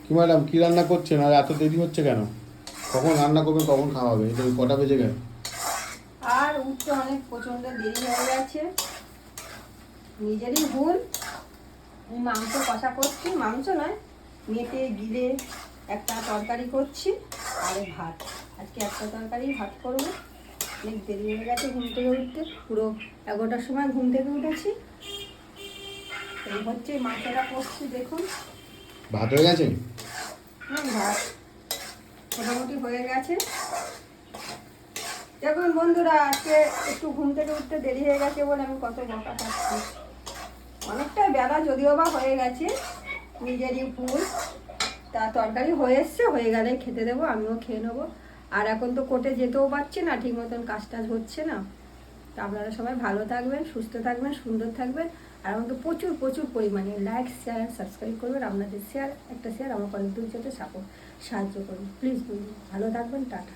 কি ম্যাডাম, কি রান্না করছেন আর এত দেরি হচ্ছে কেন? কখন রান্না করবেন, কখন খাওয়া হবে? এটা কটা বেজে গেল? আর উঠতে অনেক প্রচন্ড দেরি হয়ে গেছে, নিজেরই ভুল। মাংস কষা করছি, মাংস নয়, মেটে গিলে একটা তরকারি করছি আর ভাত। আজকে একটা তরকারি ভাত করবো। অনেক দেরি হয়ে গেছে ঘুম থেকে উঠতে, পুরো 11টার সময় ঘুম থেকে উঠেছি। এই হচ্ছে মাংসটা করছি, দেখুন। ভাত হয়ে গেছে? ভাত মোটামুটি হয়ে গেছে। দেখুন বন্ধুরা, আজকে একটু ঘুম থেকে উঠতে দেরি হয়ে গেছে বলে আমি কত বকা খাচ্ছি। অনেকটা বেলা যদিও বা হয়ে গেছে, নিজেরই ভুল। তা তরকারি হয়ে এসছে, হয়ে গেলে খেতে দেবো, আমিও খেয়ে নেবো। আর এখন তো কোর্টে যেতেও পারছি না, ঠিক মতন কাজ টাজ হচ্ছে না। তা আপনারা সবাই ভালো থাকবেন, সুস্থ থাকবেন, সুন্দর থাকবেন। আর আমাকে প্রচুর প্রচুর পরিমাণে লাইক, শেয়ার, সাবস্ক্রাইব করবেন। আপনাদের শেয়ার, একটা শেয়ার আমাকে অনেক দূর যেতে সাহায্য করুন প্লিজ। ভালো থাকবেন, টাটা।